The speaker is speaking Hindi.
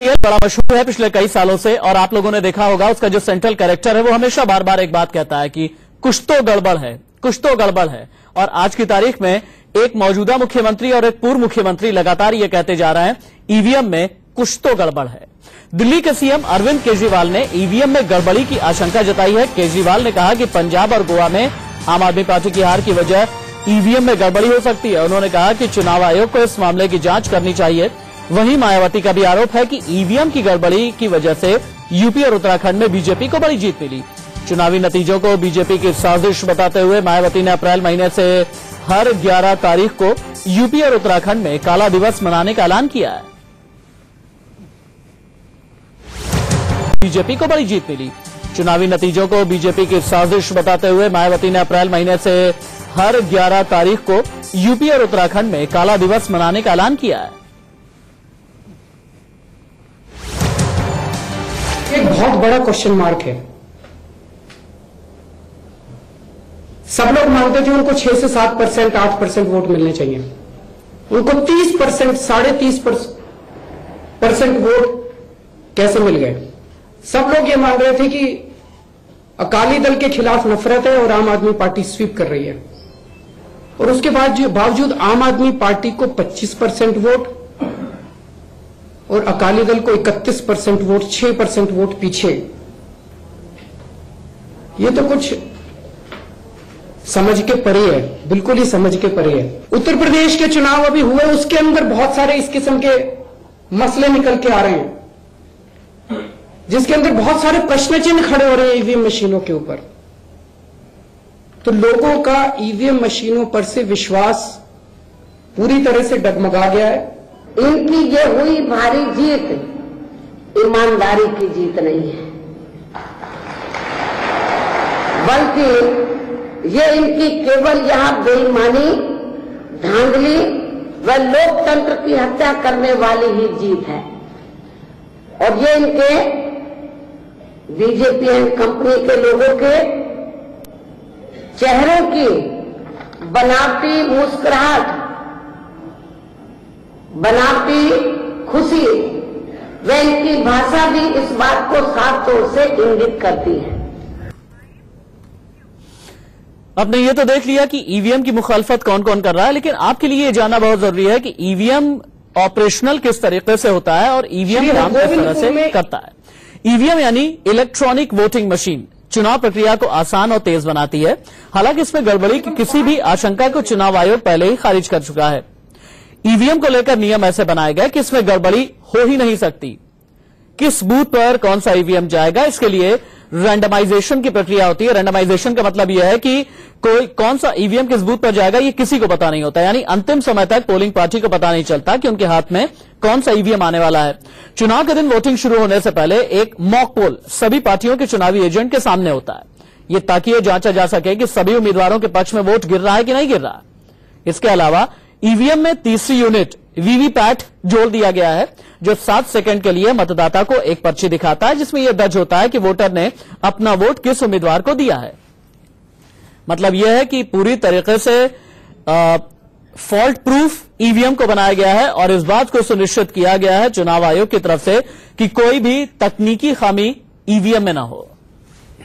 ये बड़ा मशहूर है पिछले कई सालों से और आप लोगों ने देखा होगा उसका जो सेंट्रल कैरेक्टर है वो हमेशा बार बार एक बात कहता है कि कुछ तो गड़बड़ है, कुछ तो गड़बड़ है। और आज की तारीख में एक मौजूदा मुख्यमंत्री और एक पूर्व मुख्यमंत्री लगातार ये कहते जा रहे हैं ईवीएम में कुछ तो गड़बड़ है। दिल्ली के सीएम अरविंद केजरीवाल ने ईवीएम में गड़बड़ी की आशंका जताई है। केजरीवाल ने कहा कि पंजाब और गोवा में आम आदमी पार्टी की हार की वजह ईवीएम में गड़बड़ी हो सकती है। उन्होंने कहा कि चुनाव आयोग को इस मामले की जांच करनी चाहिए। वहीं मायावती का भी आरोप है कि ईवीएम की गड़बड़ी की वजह से यूपी और उत्तराखंड में बीजेपी को बड़ी जीत मिली। चुनावी नतीजों को बीजेपी की साजिश बताते हुए मायावती ने अप्रैल महीने से हर 11 तारीख को यूपी और उत्तराखंड में काला दिवस मनाने का ऐलान किया है। बीजेपी को बड़ी जीत मिली। चुनावी नतीजों को बीजेपी की साजिश बताते हुए मायावती ने अप्रैल महीने से हर 11 तारीख को यूपी और उत्तराखंड में काला दिवस मनाने का ऐलान किया है। एक बहुत बड़ा क्वेश्चन मार्क है। सब लोग मानते थे उनको 6 से 7%, 8% वोट मिलने चाहिए। उनको 30%, 30.5% वोट कैसे मिल गए? सब लोग ये मान रहे थे कि अकाली दल के खिलाफ नफरत है और आम आदमी पार्टी स्वीप कर रही है। और उसके बावजूद आम आदमी पार्टी को 25% वोट और अकाली दल को 31% वोट, 6% वोट पीछे। ये तो कुछ समझ के परे है, बिल्कुल ही समझ के परे है। उत्तर प्रदेश के चुनाव अभी हुए, उसके अंदर बहुत सारे इस किस्म के मसले निकल के आ रहे हैं, जिसके अंदर बहुत सारे प्रश्न चिन्ह खड़े हो रहे हैं ईवीएम मशीनों के ऊपर। तो लोगों का ईवीएम मशीनों पर से विश्वास पूरी तरह से डगमगा गया है। इनकी ये हुई भारी जीत ईमानदारी की जीत नहीं है, बल्कि ये इनकी केवल यहां बेईमानी, धांधली व लोकतंत्र की हत्या करने वाली ही जीत है। और ये इनके बीजेपी एंड कंपनी के लोगों के चेहरों की बनावटी मुस्कुराहट, बनावटी खुशी व इनकी भाषा भी इस बात को साफ तौर से इंगित करती है। आपने ये तो देख लिया कि ईवीएम की मुखालफत कौन कौन कर रहा है, लेकिन आपके लिए ये जानना बहुत जरूरी है कि ईवीएम ऑपरेशनल किस तरीके से होता है और ईवीएम काम किस तरह से करता है। ईवीएम यानी इलेक्ट्रॉनिक वोटिंग मशीन चुनाव प्रक्रिया को आसान और तेज बनाती है। हालांकि इसमें गड़बड़ी की किसी भी आशंका को चुनाव आयोग पहले ही खारिज कर चुका है। ईवीएम को लेकर नियम ऐसे बनाए गए कि इसमें गड़बड़ी हो ही नहीं सकती। किस बूथ पर कौन सा ईवीएम जाएगा, इसके लिए रैंडमाइजेशन की प्रक्रिया होती है। रैंडमाइजेशन का मतलब यह है कि कोई कौन सा ईवीएम किस बूथ पर जाएगा ये किसी को पता नहीं होता, यानी अंतिम समय तक पोलिंग पार्टी को पता नहीं चलता कि उनके हाथ में कौन सा ईवीएम आने वाला है। चुनाव के दिन वोटिंग शुरू होने से पहले एक मॉक पोल सभी पार्टियों के चुनावी एजेंट के सामने होता है, ये ताकि यह जांचा जा सके कि सभी उम्मीदवारों के पक्ष में वोट गिर रहा है कि नहीं गिर रहा। इसके अलावा ईवीएम में तीसरी यूनिट वीवीपैट जोड़ दिया गया है, जो 7 सेकंड के लिए मतदाता को एक पर्ची दिखाता है, जिसमें यह दर्ज होता है कि वोटर ने अपना वोट किस उम्मीदवार को दिया है। मतलब यह है कि पूरी तरीके से फॉल्ट प्रूफ ईवीएम को बनाया गया है और इस बात को सुनिश्चित किया गया है चुनाव आयोग की तरफ से कि कोई भी तकनीकी खामी ईवीएम में ना हो।